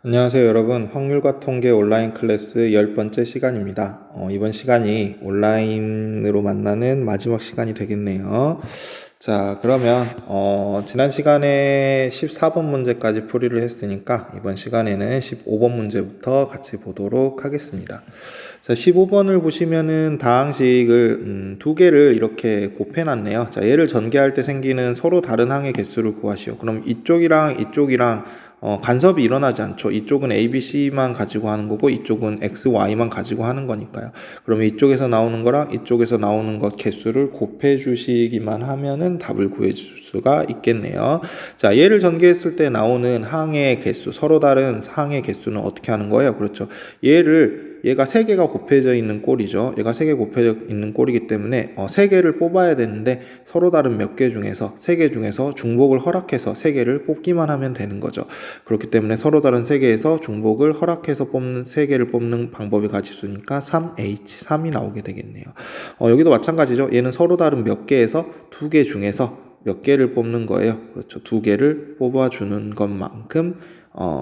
안녕하세요 여러분. 확률과 통계 온라인 클래스 10번째 시간입니다. 이번 시간이 온라인으로 만나는 마지막 시간이 되겠네요. 자, 그러면 지난 시간에 14번 문제까지 풀이를 했으니까 이번 시간에는 15번 문제부터 같이 보도록 하겠습니다. 자, 15번을 보시면은 다항식을 두 개를 이렇게 곱해놨네요. 자, 얘를 전개할 때 생기는 서로 다른 항의 개수를 구하시오. 그럼 이쪽이랑 이쪽이랑 간섭이 일어나지 않죠. 이쪽은 A, B, C만 가지고 하는 거고 이쪽은 X, Y만 가지고 하는 거니까요. 그러면 이쪽에서 나오는 거랑 이쪽에서 나오는 것 개수를 곱해 주시기만 하면은 답을 구해 줄 수가 있겠네요. 자, 얘를 전개했을 때 나오는 항의 개수, 서로 다른 항의 개수는 어떻게 하는 거예요? 그렇죠. 얘가 3개가 곱해져 있는 꼴이죠. 얘가 3개 곱해져 있는 꼴이기 때문에 3개를 뽑아야 되는데 서로 다른 몇 개 중에서 3개 중에서 중복을 허락해서 3개를 뽑기만 하면 되는 거죠. 그렇기 때문에 서로 다른 3개에서 중복을 허락해서 뽑는 3개를 뽑는 방법이 가지수니까 3H3이 나오게 되겠네요. 여기도 마찬가지죠. 얘는 서로 다른 몇 개에서 2개 중에서 몇 개를 뽑는 거예요. 그렇죠. 2개를 뽑아주는 것만큼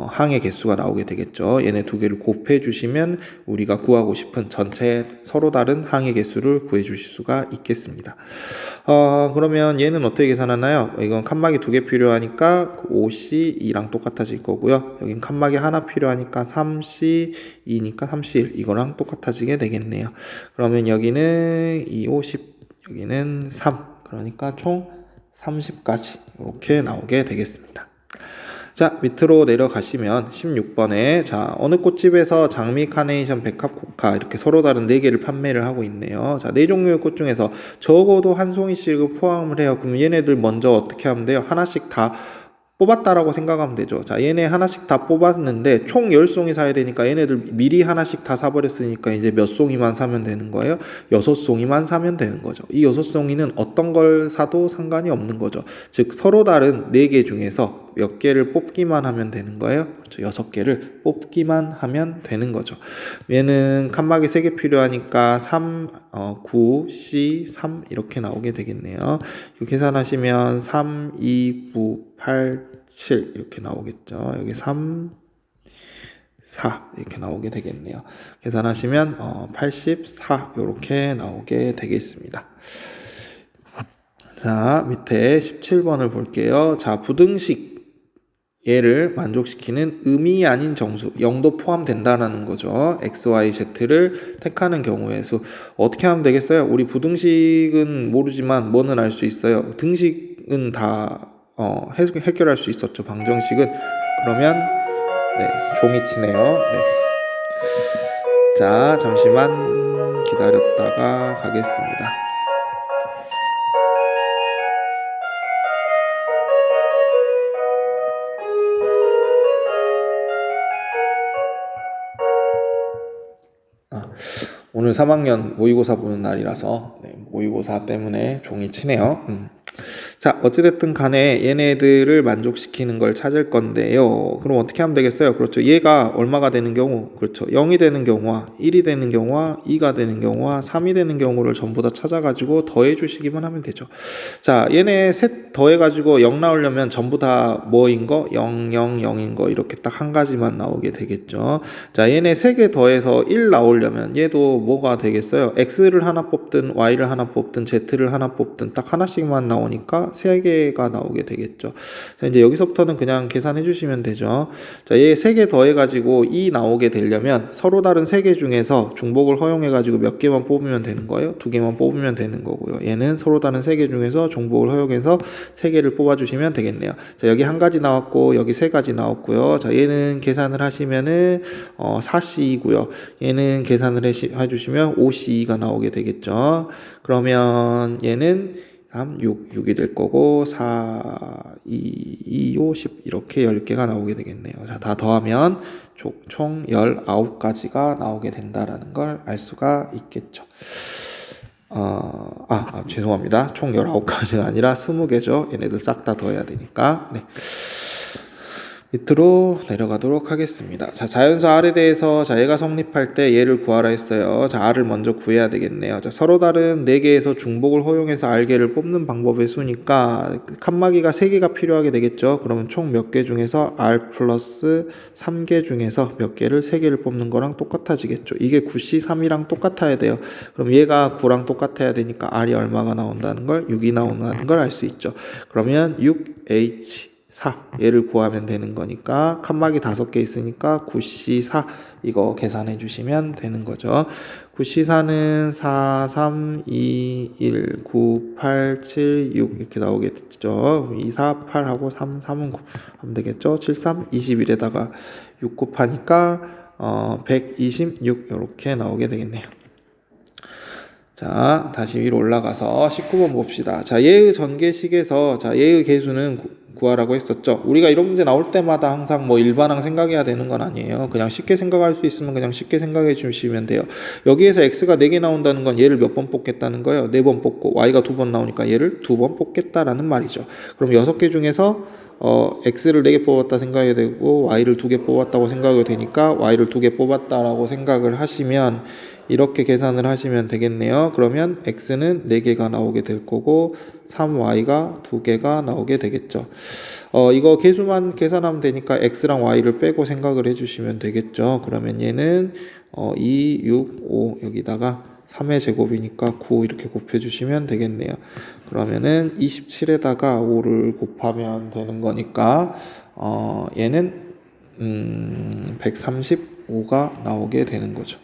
항의 개수가 나오게 되겠죠. 얘네 2개를 곱해 주시면 우리가 구하고 싶은 전체 서로 다른 항의 개수를 구해 주실 수가 있겠습니다. 그러면 얘는 어떻게 계산하나요? 이건 칸막이 2개 필요하니까 5C2랑 똑같아질 거고요. 여긴 칸막이 하나 필요하니까 3C2니까 3C1 이거랑 똑같아지게 되겠네요. 그러면 여기는 2, 5, 10 여기는 3 그러니까 총 30까지 이렇게 나오게 되겠습니다. 자, 밑으로 내려가시면 16번에 자, 어느 꽃집에서 장미, 카네이션, 백합, 국화 이렇게 서로 다른 4개를 판매를 하고 있네요. 자, 4종류의 꽃 중에서 적어도 한 송이씩을 포함을 해요. 그럼 얘네들 먼저 어떻게 하면 돼요? 하나씩 다 뽑았다라고 생각하면 되죠. 자, 얘네 하나씩 다 뽑았는데 총 10송이 사야 되니까 얘네들 미리 하나씩 다 사버렸으니까 이제 몇 송이만 사면 되는 거예요? 6송이만 사면 되는 거죠. 이 6송이는 어떤 걸 사도 상관이 없는 거죠. 즉 서로 다른 4개 중에서 몇 개를 뽑기만 하면 되는 거예요. 그렇죠. 6개를 뽑기만 하면 되는 거죠. 얘는 칸막이 3개 필요하니까 3, 9, C, 3 이렇게 나오게 되겠네요. 이거 계산하시면 3, 2, 9, 8, 7 이렇게 나오겠죠. 여기 3, 4 이렇게 나오게 되겠네요. 계산하시면 84 이렇게 나오게 되겠습니다. 자, 밑에 17번을 볼게요. 자, 부등식 얘를 만족시키는 의미 아닌 정수 0도 포함된다라는 거죠. x, y, z를 택하는 경우의 수 어떻게 하면 되겠어요? 우리 부등식은 모르지만 뭐는 알 수 있어요. 등식은 다 해결할 수 있었죠. 방정식은 그러면 네, 종이 치네요. 네. 자, 잠시만 기다렸다가 가겠습니다. 오늘 3학년 모의고사 보는 날이라서 모의고사 때문에 종이 치네요. 자, 어찌됐든 간에 얘네들을 만족시키는 걸 찾을 건데요. 그럼 어떻게 하면 되겠어요? 그렇죠. 얘가 얼마가 되는 경우, 그렇죠. 0이 되는 경우와 1이 되는 경우와 2가 되는 경우와 3이 되는 경우를 전부 다 찾아가지고 더해 주시기만 하면 되죠. 자, 얘네 셋 더해가지고 0 나오려면 전부 다 뭐인 거? 0, 0, 0인 거 이렇게 딱 한 가지만 나오게 되겠죠. 자, 얘네 3개 더해서 1 나오려면 얘도 뭐가 되겠어요? X를 하나 뽑든 Y를 하나 뽑든 Z를 하나 뽑든 딱 하나씩만 나오니까 3개가 나오게 되겠죠. 자, 이제 여기서부터는 그냥 계산해 주시면 되죠. 자, 얘 3개 더해가지고 2 나오게 되려면 서로 다른 3개 중에서 중복을 허용해가지고 몇 개만 뽑으면 되는 거예요? 2개만 뽑으면 되는 거고요. 얘는 서로 다른 3개 중에서 중복을 허용해서 3개를 뽑아주시면 되겠네요. 자, 여기 한 가지 나왔고 여기 3가지 나왔고요. 자, 얘는 계산을 하시면은 4C이고요. 얘는 계산을 해주시면 5C가 나오게 되겠죠. 그러면 얘는 3, 6이 될 거고 4, 2, 5, 10 이렇게 10개가 나오게 되겠네요. 자, 다 더하면 총 19가지가 나오게 된다라는 걸 알 수가 있겠죠. 죄송합니다. 총 19가지가 아니라 20개죠. 얘네들 싹 다 더해야 되니까. 네. 밑으로 내려가도록 하겠습니다. 자, 자연수 R에 대해서 자, 얘가 성립할 때 얘를 구하라 했어요. 자, R을 먼저 구해야 되겠네요. 자, 서로 다른 4개에서 중복을 허용해서 R개를 뽑는 방법의 수니까 칸막이가 3개가 필요하게 되겠죠. 그러면 총 몇 개 중에서 R 플러스 3개 중에서 몇 개를 3개를 뽑는 거랑 똑같아지겠죠. 이게 9C3이랑 똑같아야 돼요. 그럼 얘가 9랑 똑같아야 되니까 R이 얼마가 나온다는 걸 6이 나온다는 걸 알 수 있죠. 그러면 6H 4 얘를 구하면 되는 거니까 칸막이 5개 있으니까 9C4 이거 계산해 주시면 되는 거죠. 9C4는 4, 3, 2, 1, 9, 8, 7, 6 이렇게 나오겠죠. 2, 4, 8하고 3, 3은 9 하면 되겠죠. 7, 3, 21에다가 6 곱하니까 126 이렇게 나오게 되겠네요. 자, 다시 위로 올라가서 19번 봅시다. 자, 얘의 전개식에서 자, 얘의 개수는 구하라고 했었죠. 우리가 이런 문제 나올 때마다 항상 뭐 일반항 생각해야 되는 건 아니에요. 그냥 쉽게 생각할 수 있으면 그냥 쉽게 생각해 주시면 돼요. 여기에서 x가 4개 나온다는 건 얘를 몇 번 뽑겠다는 거예요. 4번 뽑고 y가 2번 나오니까 얘를 2번 뽑겠다라는 말이죠. 그럼 6개 중에서 x를 4개 뽑았다 생각이 되고 y를 2개 뽑았다고 생각이 되니까 y를 2개 뽑았다라고 생각을 하시면 이렇게 계산을 하시면 되겠네요. 그러면 x는 4개가 나오게 될 거고 3y가 2개가 나오게 되겠죠. 이거 개수만 계산하면 되니까 x랑 y를 빼고 생각을 해주시면 되겠죠. 그러면 얘는 2, 6, 5 여기다가 3의 제곱이니까 9 이렇게 곱해주시면 되겠네요. 그러면은 27에다가 5를 곱하면 되는 거니까 얘는 135가 나오게 되는 거죠.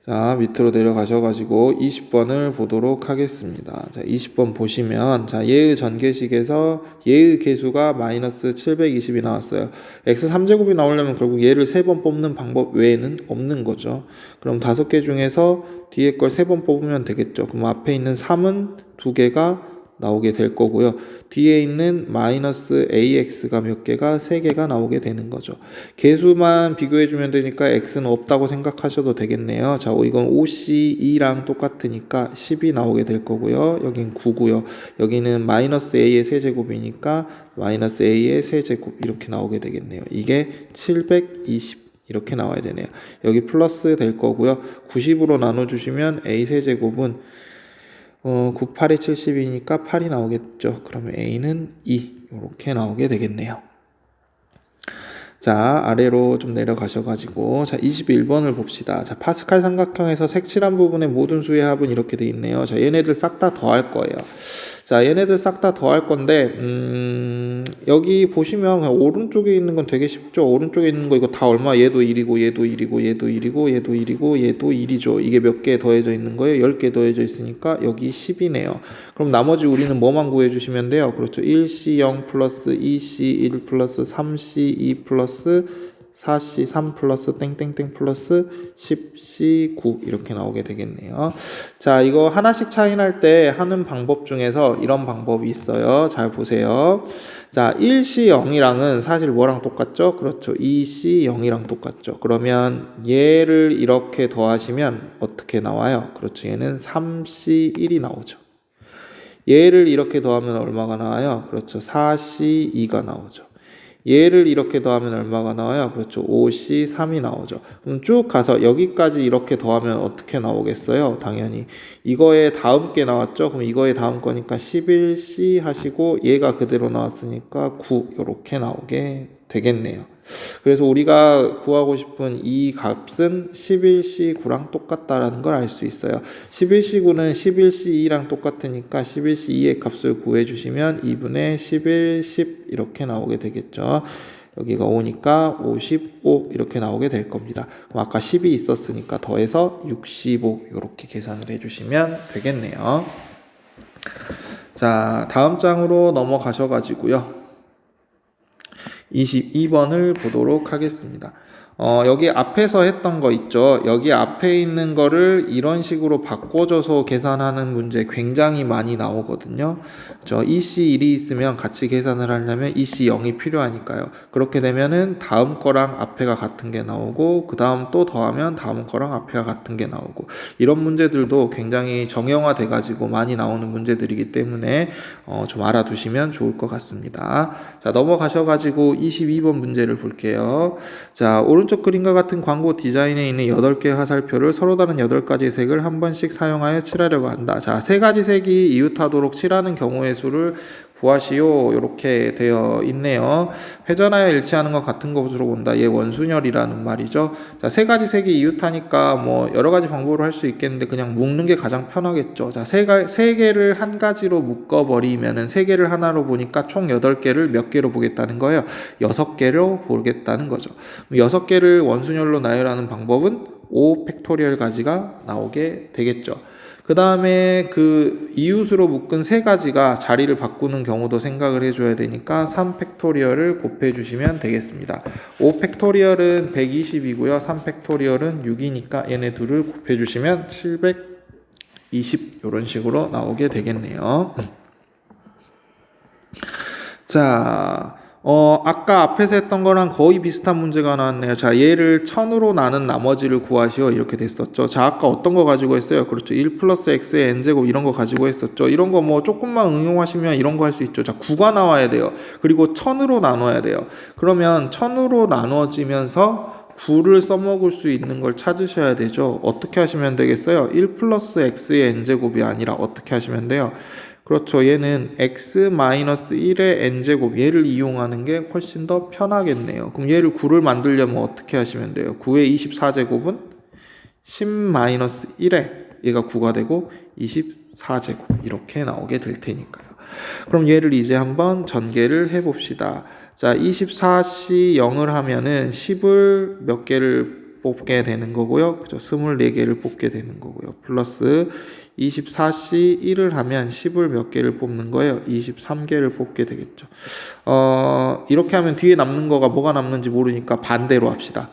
자, 밑으로 내려가셔가지고 20번을 보도록 하겠습니다. 자, 20번 보시면, 자, 얘의 전개식에서 얘의 개수가 마이너스 720이 나왔어요. x 3제곱이 나오려면 결국 얘를 3번 뽑는 방법 외에는 없는 거죠. 그럼 5개 중에서 뒤에 걸 3번 뽑으면 되겠죠. 그럼 앞에 있는 3은 2개가 나오게 될 거고요. 뒤에 있는 마이너스 ax가 몇 개가 3개가 나오게 되는 거죠. 개수만 비교해 주면 되니까 x는 없다고 생각하셔도 되겠네요. 자, 이건 5c2랑 똑같으니까 10이 나오게 될 거고요. 여긴 9고요. 여기는 마이너스 a의 세제곱이니까 마이너스 a의 세제곱 이렇게 나오게 되겠네요. 이게 720 이렇게 나와야 되네요. 여기 플러스 될 거고요. 90으로 나눠주시면 a 세제곱은 9, 8에 70이니까 8이 나오겠죠. 그러면 a는 2 이렇게 나오게 되겠네요. 자, 아래로 좀 내려가셔가지고 자 21번을 봅시다. 자, 파스칼 삼각형에서 색칠한 부분의 모든 수의 합은 이렇게 돼 있네요. 자, 얘네들 싹 다 더할 거예요. 자, 얘네들 싹 다 더할 건데 여기 보시면 오른쪽에 있는 건 되게 쉽죠. 오른쪽에 있는 거 이거 다 얼마? 얘도 1이고 얘도 1이고 얘도 1이고 얘도 1이고 얘도 1이죠. 이게 몇 개 더해져 있는 거예요? 10개 더해져 있으니까 여기 10이네요. 그럼 나머지 우리는 뭐만 구해주시면 돼요? 그렇죠. 1C0 플러스 2C1 플러스 3C2 플러스 4C 3 플러스 땡땡땡 플러스 10C 9 이렇게 나오게 되겠네요. 자, 이거 하나씩 차이 날 때 하는 방법 중에서 이런 방법이 있어요. 잘 보세요. 자, 1C 0이랑은 사실 뭐랑 똑같죠? 그렇죠. 2C 0이랑 똑같죠. 그러면 얘를 이렇게 더하시면 어떻게 나와요? 그렇죠. 얘는 3C 1이 나오죠. 얘를 이렇게 더하면 얼마가 나와요? 그렇죠. 4C 2가 나오죠. 얘를 이렇게 더하면 얼마가 나와요? 그렇죠. 5C3이 나오죠. 그럼 쭉 가서 여기까지 이렇게 더하면 어떻게 나오겠어요? 당연히 이거에 다음 게 나왔죠. 그럼 이거에 다음 거니까 11C 하시고 얘가 그대로 나왔으니까 9 이렇게 나오게 되겠네요. 그래서 우리가 구하고 싶은 이 값은 11C9랑 똑같다라는 걸 알 수 있어요. 11C9는 11C2랑 똑같으니까 11C2의 값을 구해주시면 2분의 11, 10 이렇게 나오게 되겠죠. 여기가 5니까 55 이렇게 나오게 될 겁니다. 그럼 아까 10이 있었으니까 더해서 65 이렇게 계산을 해주시면 되겠네요. 자, 다음 장으로 넘어가셔가지고요. 22번을 보도록 하겠습니다. 여기 앞에서 했던 거 있죠. 여기 앞에 있는 거를 이런 식으로 바꿔줘서 계산하는 문제 굉장히 많이 나오거든요. 저 EC1이 있으면 같이 계산을 하려면 EC0이 필요하니까요. 그렇게 되면은 다음 거랑 앞에가 같은 게 나오고 그 다음 또 더하면 다음 거랑 앞에가 같은 게 나오고 이런 문제들도 굉장히 정형화돼 가지고 많이 나오는 문제들이기 때문에 좀 알아두시면 좋을 것 같습니다. 자, 넘어가셔 가지고 22번 문제를 볼게요. 자, 오른쪽 그림과 같은 광고 디자인에 있는 8개 화살표를 서로 다른 8가지 색을 한 번씩 사용하여 칠하려고 한다. 자, 3가지 색이 이웃하도록 칠하는 경우의 수를 구하시오. 이렇게 되어 있네요. 회전하여 일치하는 것 같은 것으로 본다. 얘 원순열이라는 말이죠. 자, 3가지 색이 이웃하니까 뭐 여러 가지 방법으로 할 수 있겠는데 그냥 묶는 게 가장 편하겠죠. 자, 3개를 한 가지로 묶어버리면은 3개를 하나로 보니까 총 8개를 몇 개로 보겠다는 거예요. 6개로 보겠다는 거죠. 6개를 원순열로 나열하는 방법은 5 팩토리얼 가지가 나오게 되겠죠. 그 다음에 그 이웃으로 묶은 3가지가 자리를 바꾸는 경우도 생각을 해줘야 되니까 3 팩토리얼을 곱해 주시면 되겠습니다. 5 팩토리얼은 120이고요. 3 팩토리얼은 6이니까 얘네 둘을 곱해 주시면 720 이런 식으로 나오게 되겠네요. 자, 아까 앞에서 했던 거랑 거의 비슷한 문제가 나왔네요. 자, 얘를 1000으로 나눈 나머지를 구하시오. 이렇게 됐었죠. 자, 아까 어떤 거 가지고 했어요? 그렇죠. 1 플러스 x의 n제곱 이런 거 가지고 했었죠. 이런 거 뭐 조금만 응용하시면 이런 거 할 수 있죠. 자, 9가 나와야 돼요. 그리고 1000으로 나눠야 돼요. 그러면 1000으로 나눠지면서 9를 써먹을 수 있는 걸 찾으셔야 되죠. 어떻게 하시면 되겠어요? 1 플러스 x의 n제곱이 아니라 어떻게 하시면 돼요? 그렇죠. 얘는 x-1의 n제곱 얘를 이용하는 게 훨씬 더 편하겠네요. 그럼 얘를 9를 만들려면 어떻게 하시면 돼요? 9의 24제곱은 10-1에 얘가 9가 되고 24제곱 이렇게 나오게 될 테니까요. 그럼 얘를 이제 한번 전개를 해봅시다. 자, 24씨 0을 하면은 10을 몇 개를 뽑게 되는 거고요. 그죠? 24개를 뽑게 되는 거고요. 플러스 24씨 1을 하면 10을 몇 개를 뽑는 거예요? 23개를 뽑게 되겠죠. 이렇게 하면 뒤에 남는 거가 뭐가 남는지 모르니까 반대로 합시다.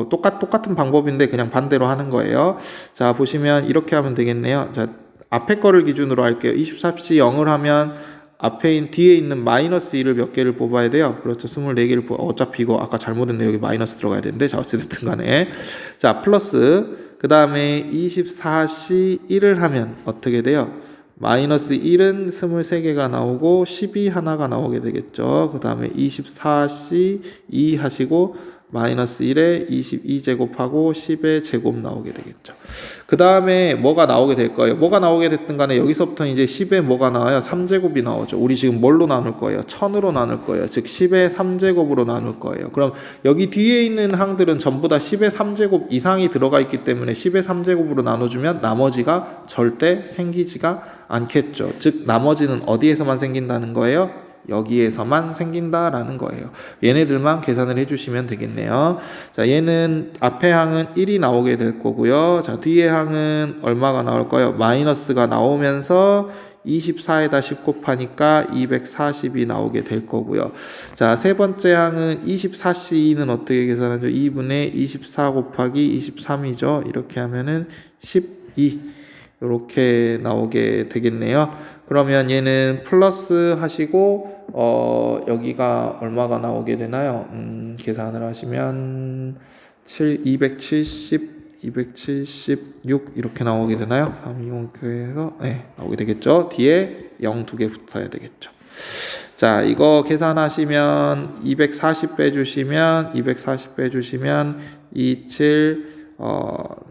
똑같은 방법인데 그냥 반대로 하는 거예요. 자, 보시면 이렇게 하면 되겠네요. 자, 앞에 거를 기준으로 할게요. 24씨 0을 하면 앞에 뒤에 있는 마이너스 1을 몇 개를 뽑아야 돼요. 그렇죠. 24개를 어차피 이거 아까 잘못했네. 여기 마이너스 들어가야 되는데 자, 어쨌든 간에 자, 플러스 그 다음에 24씨 1을 하면 어떻게 돼요? 마이너스 1은 23개가 나오고 12 하나가 나오게 되겠죠. 그 다음에 24씨 2 하시고 마이너스 1에 22제곱하고 10의 제곱 나오게 되겠죠. 그 다음에 뭐가 나오게 될 거예요? 뭐가 나오게 됐든 간에 여기서부터 이제 10에 뭐가 나와요? 3제곱이 나오죠. 우리 지금 뭘로 나눌 거예요? 1000으로 나눌 거예요. 즉 10의 3제곱으로 나눌 거예요. 그럼 여기 뒤에 있는 항들은 전부 다 10의 3제곱 이상이 들어가 있기 때문에 10의 3제곱으로 나눠주면 나머지가 절대 생기지가 않겠죠. 즉 나머지는 어디에서만 생긴다는 거예요? 여기에서만 생긴다라는 거예요. 얘네들만 계산을 해주시면 되겠네요. 자, 얘는 앞에 항은 1이 나오게 될 거고요. 자, 뒤에 항은 얼마가 나올까요? 마이너스가 나오면서 24에다 10 곱하니까 240이 나오게 될 거고요. 자, 세 번째 항은 24C는 어떻게 계산하죠? 2분의 24 곱하기 23이죠. 이렇게 하면은 12 이렇게 나오게 되겠네요. 그러면 얘는 플러스 하시고 여기가 얼마가 나오게 되나요? 계산을 하시면 276 이렇게 나오게 되나요? 325에서 네, 나오게 되겠죠. 뒤에 0 2개 붙어야 되겠죠. 자, 이거 계산하시면 240 빼주시면 27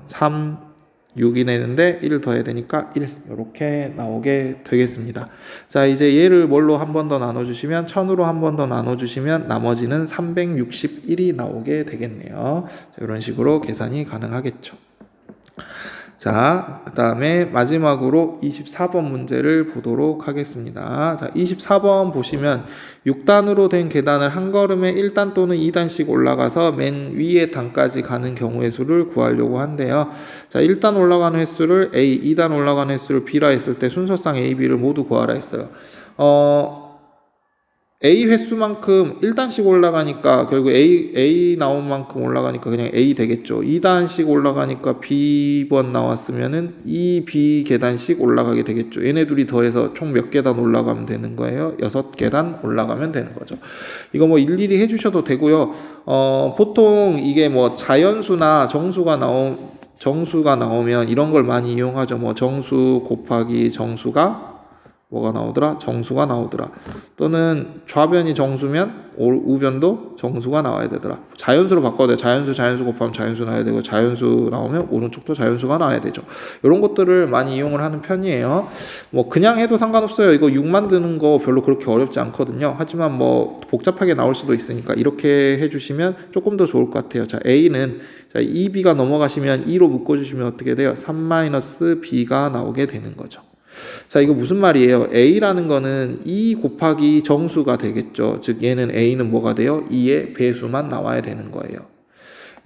3 6이 내는데 1을 더해야 되니까 1 이렇게 나오게 되겠습니다. 자, 이제 얘를 뭘로 한 번 더 나눠주시면 1000으로 한 번 더 나눠주시면 나머지는 361이 나오게 되겠네요. 자, 이런 식으로 계산이 가능하겠죠. 자, 그 다음에 마지막으로 24번 문제를 보도록 하겠습니다. 자, 24번 보시면 6단으로 된 계단을 한 걸음에 1단 또는 2단씩 올라가서 맨 위에 단까지 가는 경우의 수를 구하려고 한대요. 자, 1단 올라가는 횟수를 A, 2단 올라가는 횟수를 B라 했을 때 순서상 A, B를 모두 구하라 했어요. A 횟수만큼 1단씩 올라가니까 결국 A 나온 만큼 올라가니까 그냥 A 되겠죠. 2단씩 올라가니까 B번 나왔으면은 2B 계단씩 올라가게 되겠죠. 얘네 둘이 더해서 총 몇 계단 올라가면 되는 거예요? 6계단 올라가면 되는 거죠. 이거 뭐 일일이 해주셔도 되고요. 보통 이게 뭐 자연수나 정수가 나오면 이런 걸 많이 이용하죠. 뭐 정수 곱하기 정수가 뭐가 나오더라? 정수가 나오더라. 또는 좌변이 정수면 우변도 정수가 나와야 되더라. 자연수로 바꿔야 돼. 자연수 곱하면 자연수 나와야 되고, 자연수 나오면 오른쪽도 자연수가 나와야 되죠. 이런 것들을 많이 이용을 하는 편이에요. 뭐 그냥 해도 상관없어요. 이거 6 만드는 거 별로 그렇게 어렵지 않거든요. 하지만 뭐 복잡하게 나올 수도 있으니까 이렇게 해주시면 조금 더 좋을 것 같아요. 자, A는 2B가 넘어가시면 2로 묶어주시면 어떻게 돼요? 3-B가 나오게 되는 거죠. 자, 이거 무슨 말이에요? A라는 거는 2 곱하기 정수가 되겠죠. 즉 얘는 A는 뭐가 돼요? 2의 배수만 나와야 되는 거예요.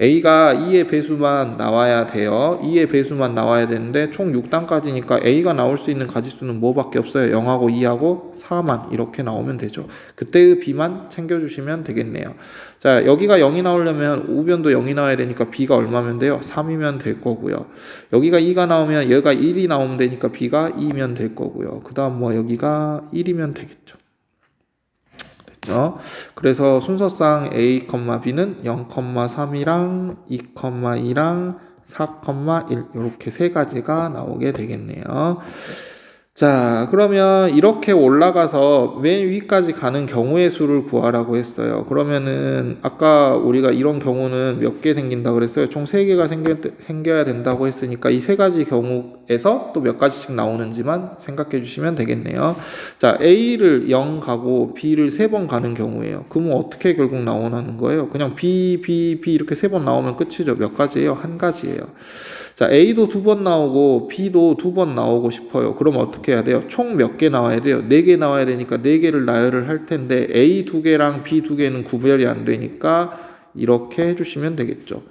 A가 2의 배수만 나와야 돼요. 2의 배수만 나와야 되는데 총 6단까지니까 A가 나올 수 있는 가지수는 뭐밖에 없어요? 0하고 2하고 4만 이렇게 나오면 되죠. 그때의 B만 챙겨주시면 되겠네요. 자, 여기가 0이 나오려면 우변도 0이 나와야 되니까 B가 얼마면 돼요? 3이면 될 거고요. 여기가 2가 나오면 얘가 1이 나오면 되니까 B가 2면 될 거고요. 그 다음 뭐 여기가 1이면 되겠죠. 그래서 순서상 A, B는 0,3이랑 2,2랑 4,1 이렇게 세 가지가 나오게 되겠네요. 자, 그러면 이렇게 올라가서 맨 위까지 가는 경우의 수를 구하라고 했어요. 그러면은 아까 우리가 이런 경우는 몇 개 생긴다 그랬어요. 총 3개가 생겨야 된다고 했으니까 이 세 가지 경우에서 또 몇 가지씩 나오는지만 생각해 주시면 되겠네요. 자, A를 0 가고 B를 3번 가는 경우예요. 그러면 어떻게 결국 나오는 거예요? 그냥 B 이렇게 3번 나오면 끝이죠. 몇 가지예요? 한 가지예요. 자, A도 2번 나오고 B도 2번 나오고 싶어요. 그럼 어떻게 해야 돼요? 총 몇 개 나와야 돼요? 4개 나와야 되니까 4개를 나열을 할 텐데 A 2개랑 B 2개는 구별이 안 되니까 이렇게 해주시면 되겠죠.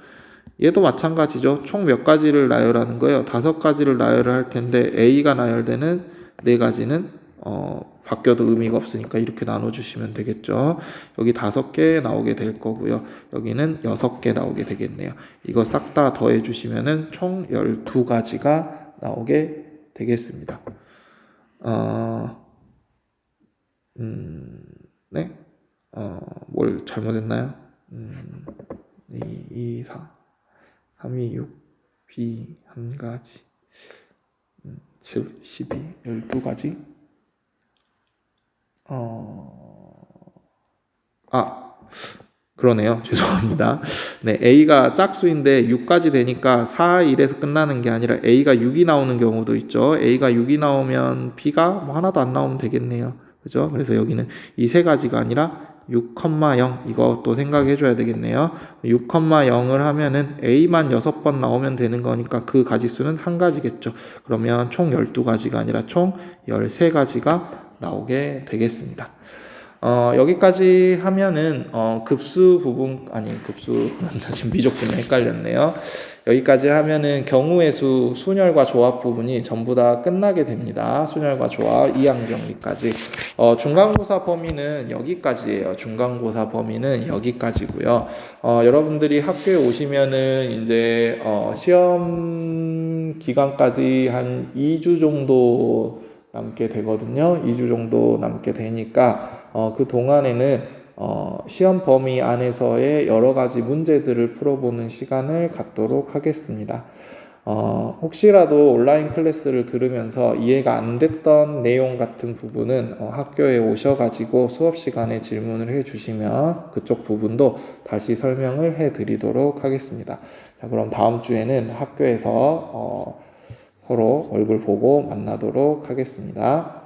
얘도 마찬가지죠. 총 몇 가지를 나열하는 거예요? 5가지를 나열을 할 텐데 A가 나열되는 4가지는 바뀌어도 의미가 없으니까 이렇게 나눠주시면 되겠죠. 여기 5개 나오게 될 거고요. 여기는 6개 나오게 되겠네요. 이거 싹 다 더해주시면은 총 12가지가 나오게 되겠습니다. 네? 뭘 잘못했나요? 2, 4, 3, 2, 6, B 1가지, 7, 12, 12가지. 그러네요. 죄송합니다. 네, A가 짝수인데 6까지 되니까 4, 1에서 끝나는 게 아니라 A가 6이 나오는 경우도 있죠. A가 6이 나오면 B가 뭐 하나도 안 나오면 되겠네요. 그죠? 그래서 여기는 이 세 가지가 아니라 6,0 이것도 생각해 줘야 되겠네요. 6,0을 하면은 A만 6번 나오면 되는 거니까 그 가지수는 한 가지겠죠. 그러면 총 12가지가 아니라 총 13가지가 나오게 되겠습니다. 여기까지 하면은 급수 부분 지금 미적 분야 헷갈렸네요. 여기까지 하면은 경우의 수, 순열과 조합 부분이 전부 다 끝나게 됩니다. 순열과 조합 2학년 경기까지. 중간고사 범위는 여기까지예요. 중간고사 범위는 여기까지고요. 여러분들이 학교에 오시면은 이제 시험 기간까지 한 2주 정도 남게 되거든요. 2주 정도 남게 되니까 그 동안에는 시험 범위 안에서의 여러 가지 문제들을 풀어보는 시간을 갖도록 하겠습니다. 혹시라도 온라인 클래스를 들으면서 이해가 안 됐던 내용 같은 부분은 학교에 오셔가지고 수업 시간에 질문을 해주시면 그쪽 부분도 다시 설명을 해드리도록 하겠습니다. 자, 그럼 다음 주에는 학교에서 서로 얼굴 보고 만나도록 하겠습니다.